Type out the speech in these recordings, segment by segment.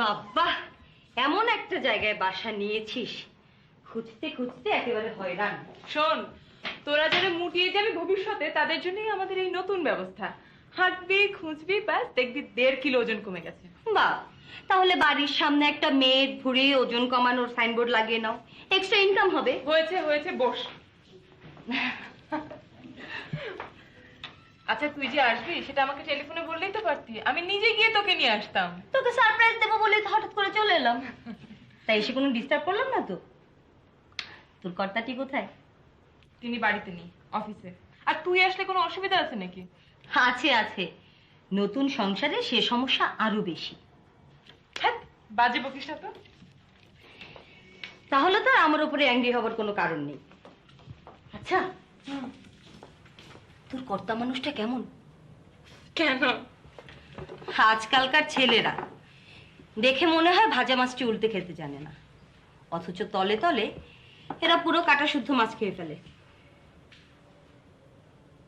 বাবা, এমন একটা জায়গায় বাসা নিয়েছিস, খুঁজতে খুঁজতে একেবারে হয়রান। শোন, তোরা যারা মুটিয়ে যাবে ভবিষ্যতে, তাদের জন্যই আমাদের এই নতুন ব্যবস্থা। হাঁটবি, খুঁজবি, ব্যাস দেখবি 1.5 কিলো ওজন কমে গেছে। বাহ, তাহলে বাড়ির সামনে একটা মেদ ভুঁড়ি ওজন কমানোর সাইনবোর্ড লাগিয়ে নাও, এক্সট্রা ইনকাম হবে। হয়েছে হয়েছে, বস। আচ্ছা, তুই যে আসবি সেটা আমাকে টেলিফোনে বললেই তো পারতি, আমি নিজে গিয়ে তোকে নিয়ে আসতাম। তোকে সারপ্রাইজ দেবো বলে তো হঠাৎ করে চলে এলাম, তাই এসে কোনো ডিস্টার্ব করলাম না তো? তোর কর্তাটি কোথায়? তিনি বাড়িতে নেই, অফিসে। আর তুই আসলে কোনো অসুবিধা আছে নাকি? আছে আছে, নতুন সংসারে সে সমস্যা আরো বেশি। হ্যাঁ, বাজে বকিস না তো। তাহলে তো আমার উপরে অ্যাংরি হবার কোনো কারণ নেই। আচ্ছা, তোর কর্তা মানুষটা কেমন? কেন? আজকালকার ছেলেরা দেখে মনে হয় ভাজা মাছটি উল্টে খেতে জানে না, অথচ তলে তলে এরা পুরো কাটা শুদ্ধ মাছ খেয়ে ফেলে।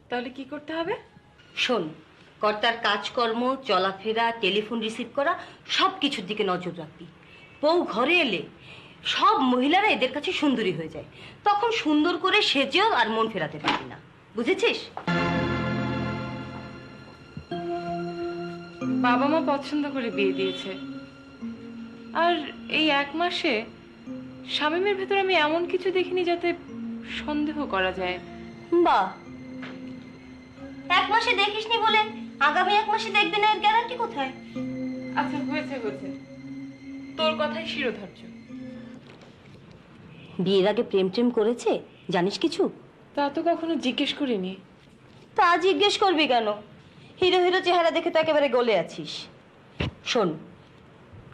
তাহলে কি করতে হবে? শোন, কর্তার কাজকর্ম, চলাফেরা, টেলিফোন রিসিভ করা সব কিছুর দিকে নজর রাখবি। বউ ঘরে এলে সব মহিলারা এদের কাছে সুন্দরী হয়ে যায়, তখন সুন্দর করে সেজেও আর মন ফেরাতে পারবি না, বুঝেছিস? বাবা মা পছন্দ করে বিয়ে দিয়েছে, আর এই 1 মাসে শামীমের ভেতর আমি এমন কিছু দেখিনি যাতে সন্দেহ করা যায়। বাহ, 1 মাসে দেখিসনি বলে আগামী 1 মাসে দেখবি না, এর গ্যারান্টি কোথায়? আচ্ছা, হয়েছে হয়েছে, তোর কথাই শিরোধার্য। বিয়ের আগে প্রেম প্রেম করেছে জানিস কিছু? তা তো কখনো জিজ্ঞেস করিনি। তা জিজ্ঞেস করবি কেন? হিরো হিরো চেহারা দেখে তো একেবারে গলে আছিস। শোন,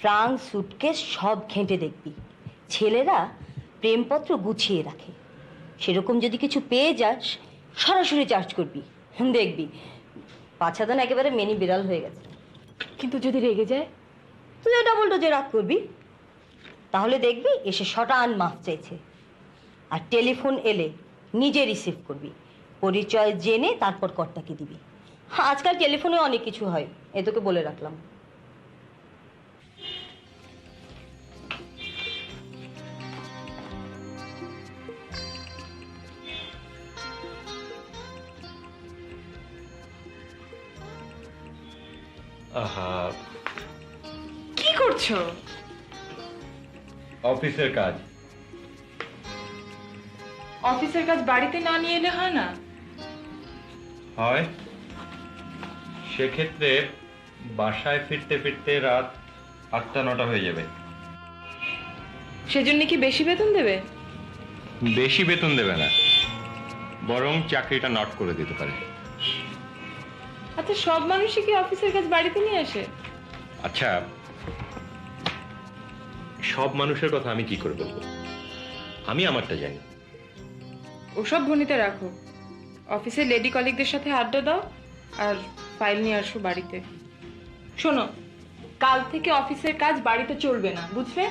ট্রাঙ্ক সুটকেস সব ঘেঁটে দেখবি, ছেলেরা প্রেমপত্র গুছিয়ে রাখে। সেরকম যদি কিছু পেয়ে যাস সরাসরি চার্জ করবি, দেখবি পাছাদান একেবারে মেনি বিড়াল হয়ে গেছে। কিন্তু যদি রেগে যায়? তুই ডবল ডোজে রাগ করবি, তাহলে দেখবি এসে শটান মাফ চাইছে। আর টেলিফোন এলে নিজে রিসিভ করবি, পরিচয় জেনে তারপর কর্তাকে দিবি। আজকাল টেলিফোনে অনেক কিছু হয়, এ তোকে বলে রাখলাম। আহা, কি করছো? অফিসের কাজ। অফিসের কাজ বাড়িতে না নিয়ে এলে হয় না? হয়, সেক্ষেত্রে বাসায় ফিরতে ফিরতে রাত 8-9 হয়ে যাবে। সেজন্য কি বেশি বেতন দেবে? বেশি বেতন দেবে না, বরং চাকরিটা নট করে দিতে পারে। আচ্ছা, সব মানুষই কি অফিসের কাজ বাড়িতে নিয়ে আসে? আচ্ছা, সব মানুষের কথা আমি কি করে বলবো? আমি আমারটা জানি। ওসব ভনিতে রাখো, অফিসের লেডি কলিগদের সাথে আড্ডা দাও আর ফাইল নিয়ে আসো বাড়িতে। শোনো, কাল থেকে অফিসের কাজ বাড়িতে চলবে না, বুঝলে?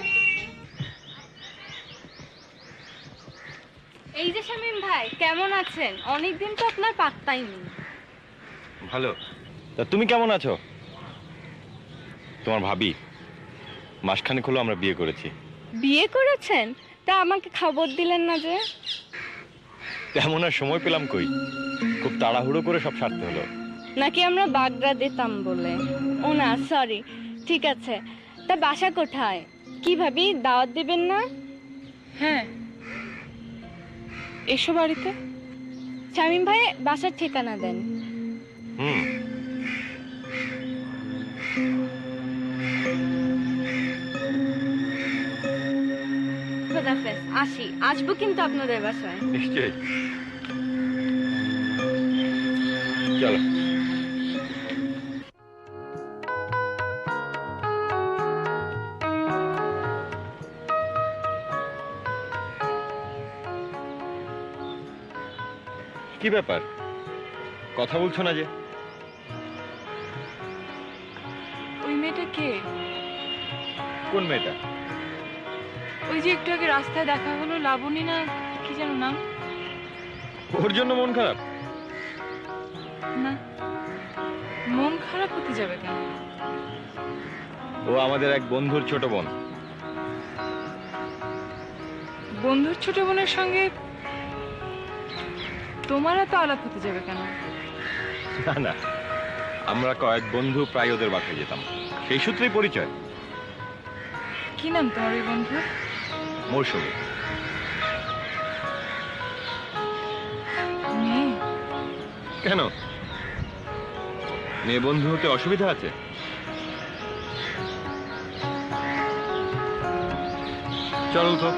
এই যে শামীম ভাই, কেমন আছেন? অনেকদিন তো আপনার পাত্তাই নেই। ভালো। তা তুমি কেমন আছো? তোমার ভাবি মাসখানেক হলো আমরা বিয়ে করেছি। বিয়ে করেছেন? তা আমাকে খবর দিলেন না যে? তেমন আর সময় পেলাম কই, খুব তাড়াহুড়ো করে সব সারতে হলো। নাকি আমরা বাগড়া দিতাম বলে? ও না, সরি। ঠিক আছে, তা বাসা কোথায়? কি ভাবি, দাওয়াত দিবেন না? হ্যাঁ, এসো বাড়িতে। শামীম ভাই বাসার ঠিকানা দেন। হুম, খোদাফেজ, আসি। আসবো কিন্তু আপনাদের বাসায়। নিশ্চয়ই। চলো। কি ব্যাপার, কথা বলছো না যে? ওই মেয়েটা কে? কোন মেয়েটা? ওই যে একটু আগে রাস্তায় দেখা হলো, লাবণী না কি যেন নাম? ওর জন্য মন খারাপ? না, মন খারাপ হতে যাবে কেন? ও আমাদের এক বন্ধুর ছোট বোন। বন্ধুর ছোট বোনের সঙ্গে তোমার এত আলাপ হতে যাবে কেন? না না, আমরা কয়েক বন্ধু প্রায় ওদের বাসায় যেতাম, সেই সূত্রেই পরিচয়। কি নাম তোমার ওই বন্ধু? মৌসুমী। মেয়ে? কেন, মেয়ে বন্ধু হতে অসুবিধা আছে? চল তো।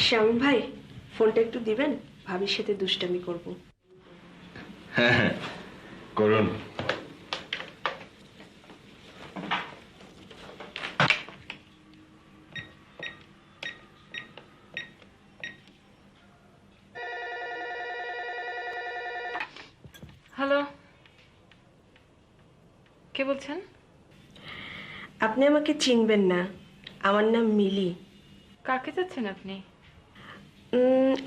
শামীম ভাই, ফোনটা একটু দিবেন, ভাবির সাথে দুষ্টামি করব। হ্যাঁ হ্যাঁ, করুন। হ্যালো, কে বলছেন? আপনি আমাকে চিনবেন না, আমার নাম মিলি। কাকে যাচ্ছেন আপনি?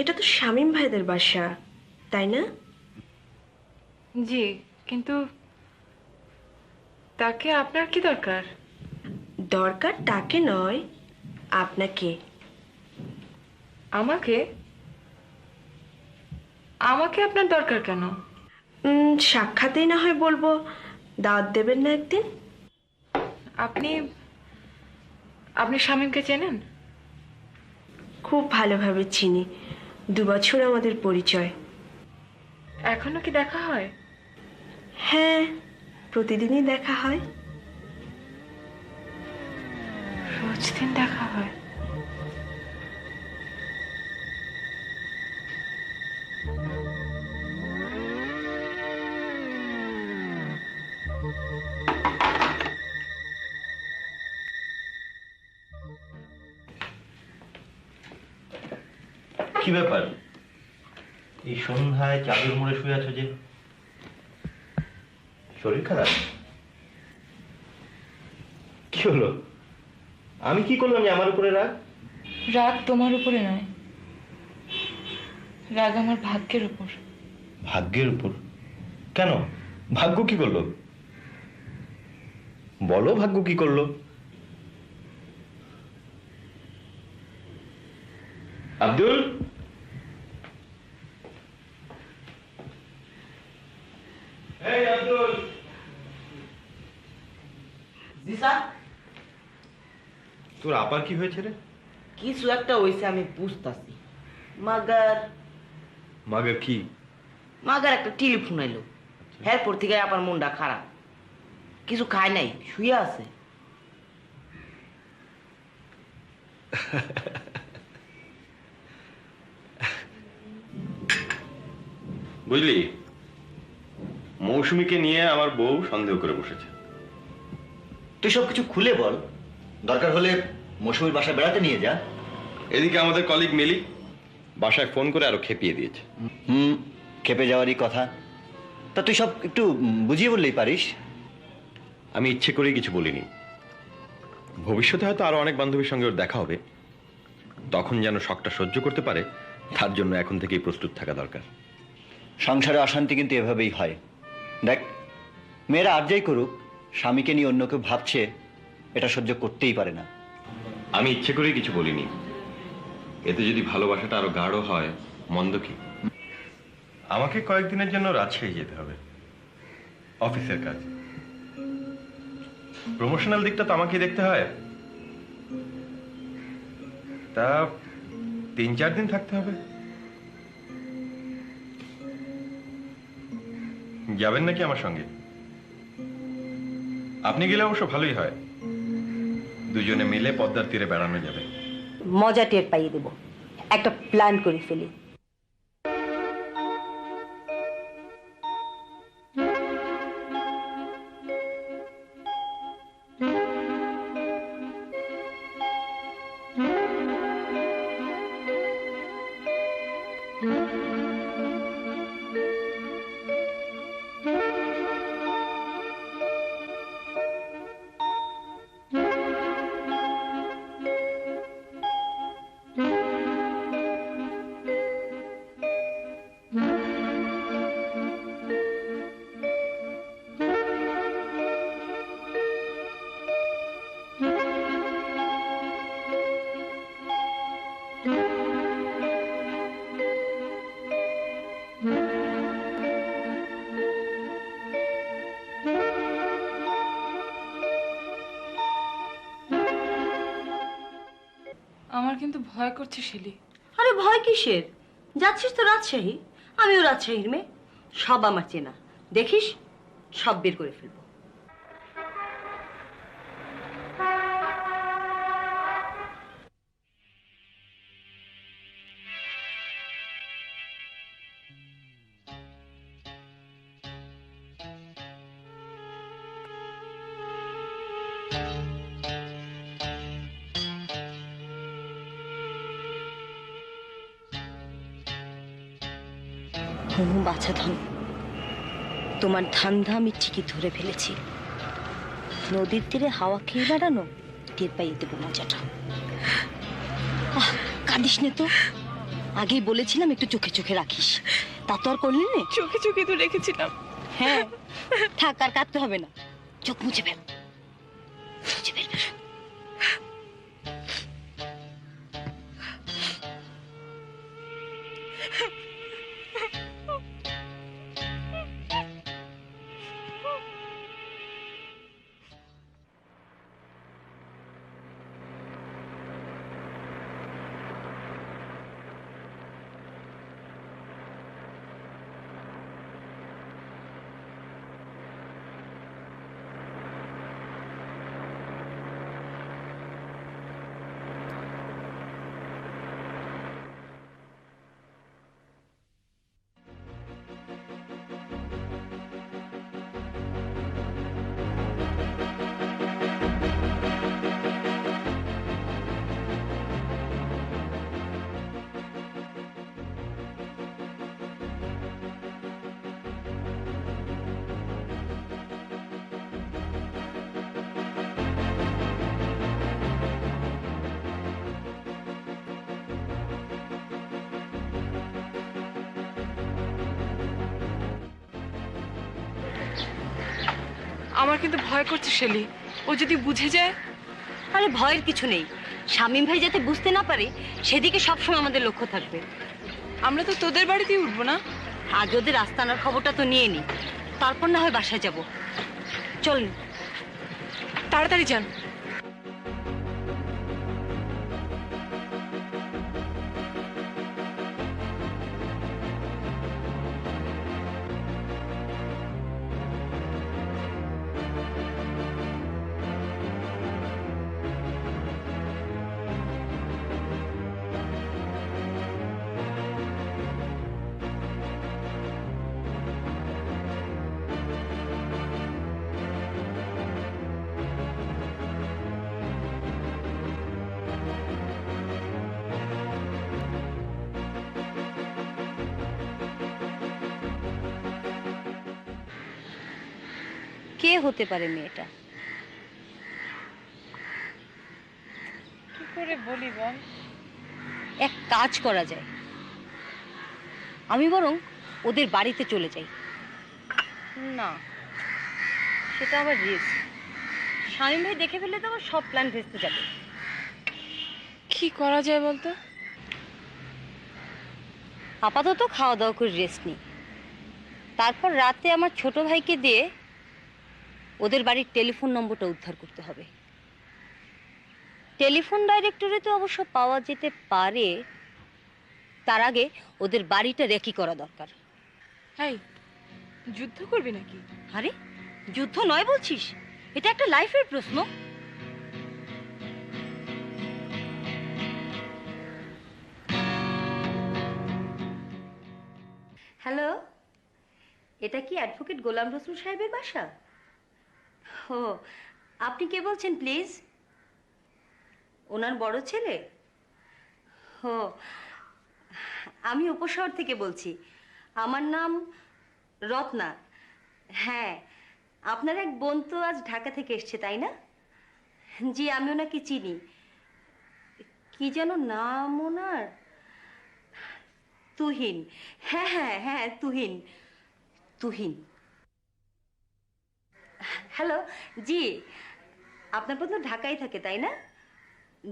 এটা তো শামীম ভাইদের বাসা, তাই না? জি, কিন্তু তাকে আপনার কি দরকার? দরকার তাকে নয়, আপনাকে। আমাকে? আমাকে আপনার দরকার কেন? সাক্ষাতেই না হয় বলবো, দাওয়াত দেবেন না একদিন? আপনি আপনি শামীমকে চেনেন? খুব ভালোভাবে চিনি, 2 বছর আমাদের পরিচয়। এখনো কি দেখা হয়? হ্যাঁ, প্রতিদিনই দেখা হয়। রোজ দিন দেখা হয়? কি ব্যাপার, এই সন্ধ্যায় চাদর মুড়ে শুয়ে আছো যে? শরীর খারাপ? কি হলো? আমি কি করলাম যে আমার উপরে রাগ? রাগ তোমার উপরে নয়, রাগ আমার ভাগ্যের উপর। ভাগ্যের উপর? কেন, ভাগ্য কি করলো? বলো, ভাগ্য কি করলো? আব্দুল, এই আব্দুল। জি স্যার, তোর আপার কি হয়েছে রে? কিছু একটা হয়েছে আমি বুঝতেছি। মাগার মাগের কি? মাগার একটা টেলিফোন এলো, এরপর থেকে আবার মনটা খারাপ। কিছু খায় নাই, শুয়ে আছে। বুঝলি, মৌসুমীকে নিয়ে আমার বউ সন্দেহ করে বসেছে। তুই সবকিছু খুলে বল, দরকার হলে মৌসুমীর বাসায় বেড়াতে নিয়ে যা। এদিকে আমাদের কলিগ মিলি বাসায় ফোন করে আরো খেপিয়ে দিয়েছে। খেপে যাওয়ারই কথা। তা তুই সব একটু বুঝিয়ে বললেই পারিস। আমি ইচ্ছে করেই কিছু বলিনি। ভবিষ্যতে হয়তো আরো অনেক বান্ধবীর সঙ্গে ওর দেখা হবে, তখন যেন শখটা সহ্য করতে পারে, তার জন্য এখন থেকেই প্রস্তুত থাকা দরকার। সংসারে অশান্তি কিন্তু এভাবেই হয়। দেখ, মেয়েরা আর যাই করুক, স্বামীকে নিয়ে অন্য কেউ ভাবছে, এটা সহ্য করতেই পারে না। আমি ইচ্ছে করেই কিছু বলিনি। এতে যদি ভালোবাসাটা আরো গাঢ় হয়, মন্দ কি? আমাকে কয়েকদিনের জন্য রাজশাহী যেতে হবে, অফিসের কাজ। প্রমোশনাল দিকটা তো আমাকেই দেখতে হয়। তা 3-4 দিন থাকতে হবে। যাবেন নাকি আমার সঙ্গে? আপনি গেলে অবশ্য ভালোই হয়, দুজনে মিলে পদ্মার তীরে বেড়ানো যাবে। মজা টের পাইয়ে দেব, একটা প্ল্যান করে ফেলি। আমার কিন্তু ভয় করছে শিলি। আরে ভয় কিসের? যাচ্ছিস তো রাজশাহী, আমিও রাজশাহীর মেয়ে, সব আমার চেনা, দেখিস সব বের করে ফেলবো। হুম বাছা ধন, তোমার ধান্দা আমি ঠিকই ধরে ফেলেছি। নদীর তীরে হাওয়া খেয়ে বেড়ানো, টের পাইয়ে দেবো মজাটা। কাঁদিস নে তো, আগেই বলেছিলাম একটু চোখে চোখে রাখিস, তা তো আর করলি নে। চোখে চোখে তো রেখেছিলাম। হ্যাঁ, থাক আর কাঁদতে হবে না, চোখ মুছে ফেল, মুছে ফেল। আমার কিন্তু ভয় করছে শেলি, ও যদি বুঝে যায়। আরে ভয়ের কিছু নেই, শামীম ভাই যাতে বুঝতে না পারে সেদিকে সবসময় আমাদের লক্ষ্য থাকবে। আমরা তো তোদের বাড়িতেই উঠবো না? আগে ওদের আস্তানার খবরটা তো নিয়ে নি, তারপর না হয় বাসায় যাব। চল। তাড়াতাড়ি যান। কে হতে পারে মেয়েটা? কি করে বলি বল? এক কাজ করা যায়, আমি বরং ওদের বাড়িতে চলে যাই। না, সেটা আবার রিস্ক। শামীম ভাই দেখে ফেললে তো আমার সব প্ল্যান ভেস্তে যাবে। কি করা যায় বলতো? আপাতত খাওয়া দাওয়া করে রেস্ট নিই, তারপর রাতে আমার ছোট ভাইকে দিয়ে ওদের বাড়ির টেলিফোন নম্বরটা উদ্ধার করতে হবে। টেলিফোন ডাইরেক্টরি তো অবশ্য পাওয়া যেতে পারে, তার আগে ওদের বাড়িটা রেকি করা দরকার। হাই, যুদ্ধ করবি নাকি? আরে যুদ্ধ নয় বলছিস, এটা একটা লাইফের প্রশ্ন। হ্যালো, এটা কি অ্যাডভোকেট গোলাম রসুল সাহেবের বাসা? ও, আপনি কে বলছেন প্লিজ? ওনার বড় ছেলে? ও, আমি উপশহর থেকে বলছি, আমার নাম রত্না। হ্যাঁ, আপনার এক বোন তো আজ ঢাকা থেকে এসছে তাই না? জি, আমি ওনাকে চিনি। কি যেন নাম ওনার? তুহিন। হ্যাঁ হ্যাঁ হ্যাঁ, তুহিন। তুহিন। হ্যালো, জি, আপনার বোন তো ঢাকায় থাকে তাই না?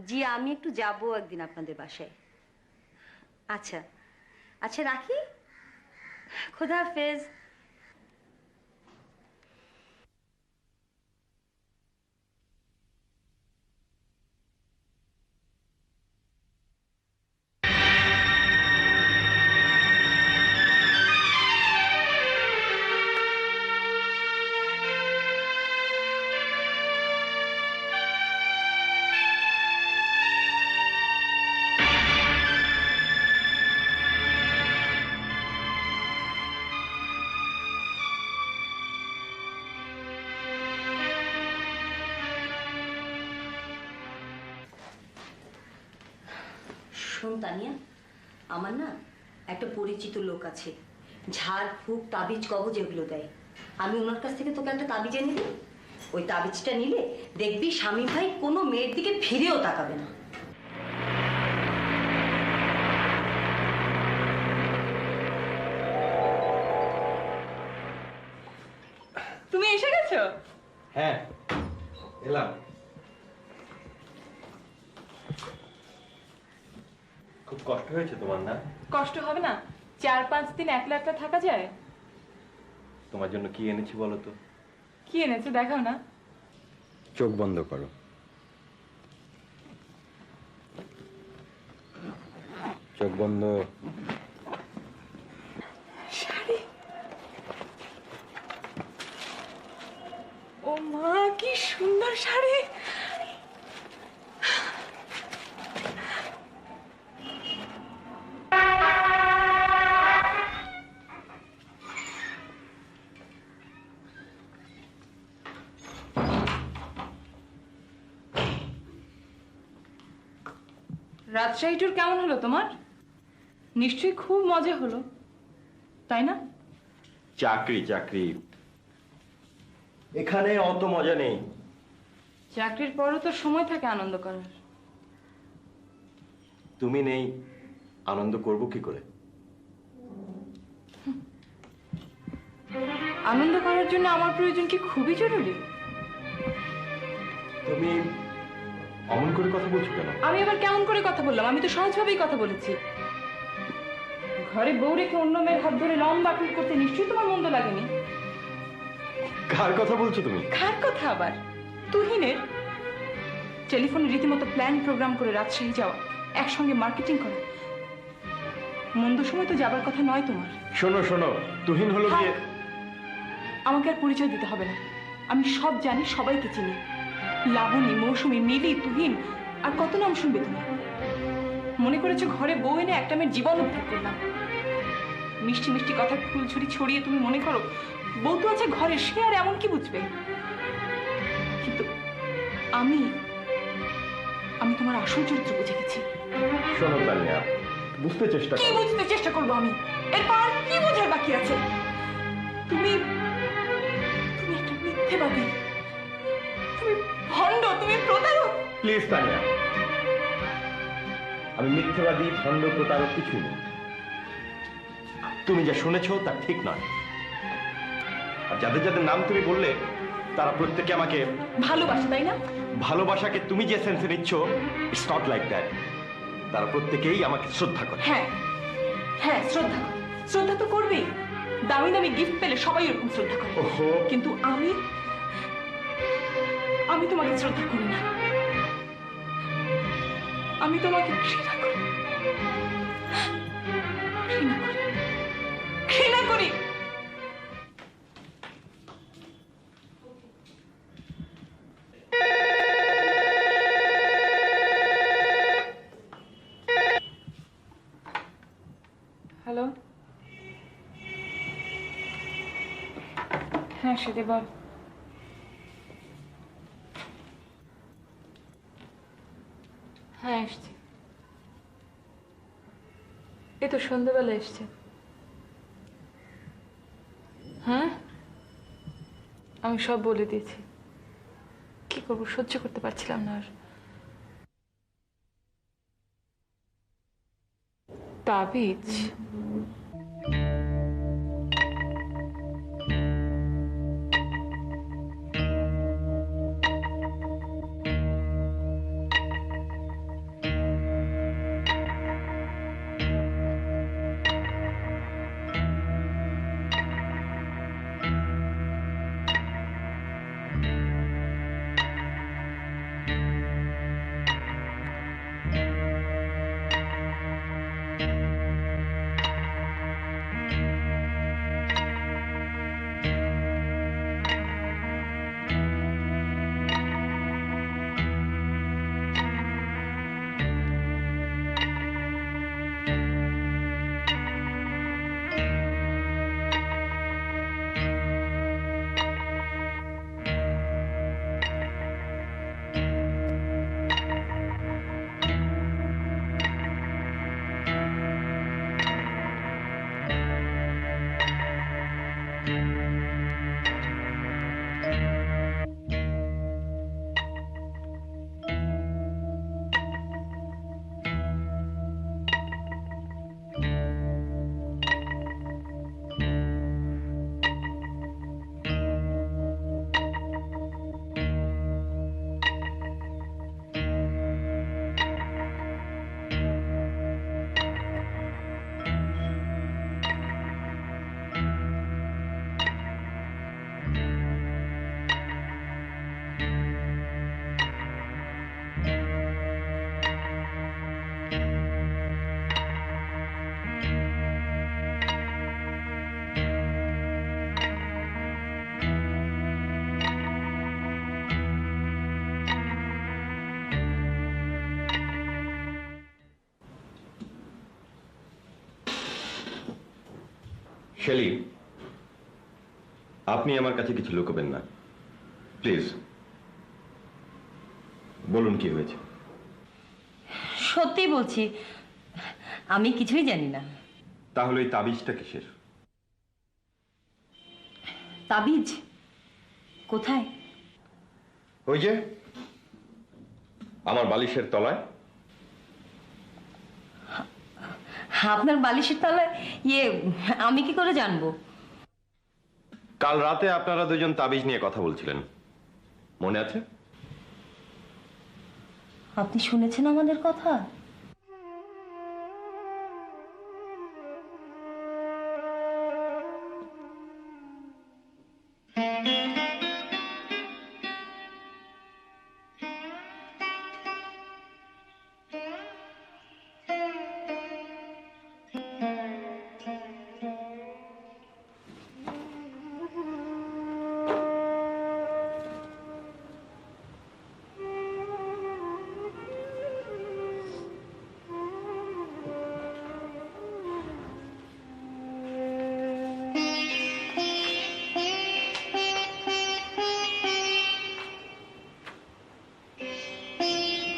জি, আমি একটু যাবো একদিন আপনাদের বাসায়। আচ্ছা আচ্ছা, রাখি, খোদা হাফেজ। শোন তানিয়া, আমার না একটা পরিচিত লোক আছে, ঝাড় ফুঁক তাবিজ কবজ এগুলো দেয়। আমি ওনার কাছ থেকে তোকে একটা তাবিজ এনে দিই। ওই তাবিজটা নিলে দেখবি স্বামী ভাই কোনো মেয়ের দিকে ফিরেও তাকাবে না। তুমি এসে গেছো? হ্যাঁ, এলাম। খুব কষ্ট হয়েছে তোমার না? কষ্ট হবে না? 4-5 দিন একলা একলা থাকা যায়? তোমার জন্য কি এনেছি বলো তো? কি এনেছো দেখাও না। চোখ বন্ধ করো। চোখ বন্ধ। শাড়ি। ও মা, কি সুন্দর শাড়ি। রাজশাহী ট্যুর কেমন হলো তোমার? নিশ্চয়ই খুব মজা হলো, তাই না? চাকরি চাকরি, এখানে অত মজা নেই। চাকরির পরও তো সময় থাকে আনন্দ করার। তুমি নেই, আনন্দ করব কি করে? আনন্দ করার জন্য আমার প্রয়োজন কি খুবই জরুরি? তুমি অমন করে কথা বলছো কেন? আমি আবার কেমন করে কথা বললাম? আমি তো সহজভাবেই কথা বলেছি। ঘরে বউ রেখে অন্য মেয়ের হাত ধরে লম্বা ট্যুর করতে নিশ্চয়ই তোমার মন্দ লাগেনি। কার কথা বলছো তুমি? কার কথা আবার? তুহিনের। টেলিফোনে রীতিমতো প্ল্যান প্রোগ্রাম করে রাজশাহী যাওয়া, একসঙ্গে মার্কেটিং করা। মন্দ সময় তো যাবার কথা নয় তোমার। শোনো শোনো, তুহিন হলো গিয়ে। আমাকে আর পরিচয় দিতে হবে না, আমি সব জানি, সবাইকে চিনি। লাবণী, মৌসুমী, মিলি, তুহিন, আর কত নাম শুনবে তুমি? মনে করেছো ঘরে বউ এনে একটা মেয়ের জীবন উদ্ধার করলাম? মিষ্টি মিষ্টি কথার ফুলছুরি ছড়িয়ে তুমি মনে করো বউ তো আছে ঘরে, সে আর এমন কি বুঝবে? কিন্তু আমি আমি তোমার আসল চরিত্র বুঝে গেছি। শোনো তানিয়া, বুঝতে চেষ্টা কি করো। বুঝতে চেষ্টা করবো আমি? এরপর আর কি বোঝার বাকি আছে? তুমি তুমি একটা মিথ্যেবাদী, তুমি ভণ্ড, তুমি প্রতারক। প্লিজ তানিয়া, আমি মিথ্যাবাদী, ভণ্ড, প্রতারক কিছুই নেই। তুমি যা শুনেছো তা ঠিক নয়। আর যাদের যাদের নাম তুমি বললে তারা প্রত্যেকে আমাকে ভালোবাসে, তাই না? ভালোবাসাকে তুমি যে সেন্সে নিচ্ছ, ইটস নট লাইক দ্যাট। তারা প্রত্যেকেই আমাকে শ্রদ্ধা করে। হ্যাঁ হ্যাঁ, শ্রদ্ধা করে। শ্রদ্ধা তো করবেই, দামি দামি গিফট পেলে সবাই এরকম শ্রদ্ধা করে। ওহো, কিন্তু আমি আমি তোমাকে শ্রদ্ধা করি না, আমি তোমাকে ঘৃণা করি। ঘৃণা করি, ঘৃণা করি। হ্যালো, হ্যাঁ সেটা বল। হ্যাঁ এসছে, এই তো সন্ধ্যাবেলা এসছে। হ্যাঁ, আমি সব বলে দিয়েছি। কি করবো, সহ্য করতে পারছিলাম না আর। তাবিজ? শেলি, আপনি আমার কাছে কিছু লুকোবেন না প্লিজ। বলুন কি হয়েছে। সত্যি বলছি, আমি কিছুই জানি না। তাহলে এই তাবিজটা কিসের? তাবিজ কোথায়? ওই যে আমার বালিশের তলায়। আপনার বালিশের তলায়? আমি কি করে জানবো? কাল রাতে আপনারা দুজন তাবিজ নিয়ে কথা বলছিলেন, মনে আছে? আপনি শুনেছেন আমাদের কথা?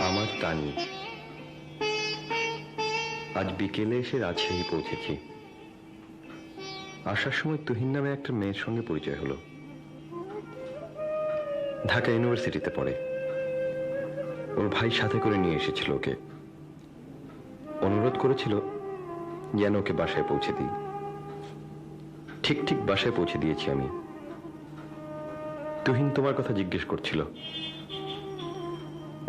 আমার তানি, আজ বিকেলে এসে রাজশাহী পৌঁছেছি। আসার সময় তুহিন নামে একটা মেয়ের সঙ্গে পরিচয় হলো। ঢাকা ইউনিভার্সিটিতে পড়ে। ওর ভাই সাথে করে নিয়ে এসেছিল ওকে। অনুরোধ করেছিল যেন ওকে বাসায় পৌঁছে দিই। ঠিক ঠিক বাসায় পৌঁছে দিয়েছি আমি। তুহিন তোমার কথা জিজ্ঞেস করছিল।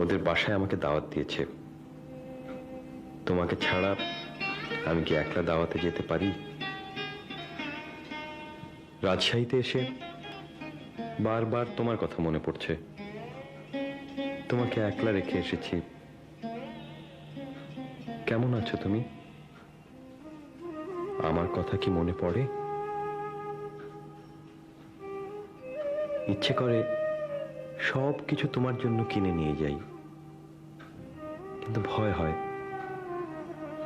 ওদের বাসায় আমাকে দাওয়াত দিয়েছে। তোমাকে ছাড়া আমি কি একলা দাওয়াতে যেতে পারি? রাজশাহীতে এসে বারবার তোমার কথা মনে পড়ছে। তোমাকে একলা রেখে এসেছি। কেমন আছো তুমি? আমার কথা কি মনে পড়ে? ইচ্ছে করে সব কিছু তোমার জন্য কিনে নিয়ে যাই, কিন্তু ভয় হয়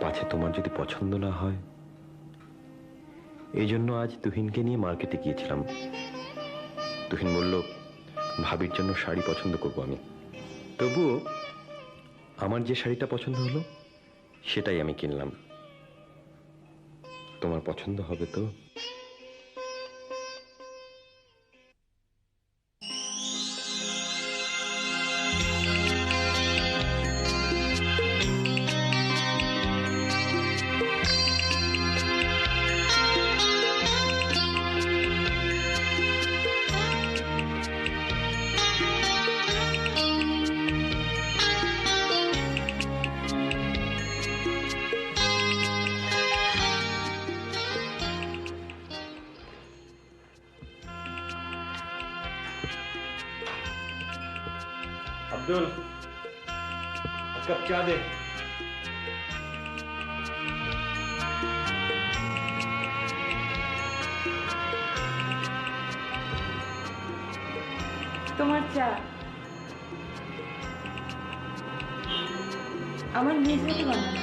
পাছে তোমার যদি পছন্দ না হয়। এই জন্য আজ তুহিনকে নিয়ে মার্কেটে গিয়েছিলাম। তুহিন বলল ভাবির জন্য শাড়ি পছন্দ করব আমি। তবুও আমার যে শাড়িটা পছন্দ হলো সেটাই আমি কিনলাম। তোমার পছন্দ হবে তো? আব্দুল, এক কাপ চা দে। তোমার চা। আমার মেয়ে বানানো।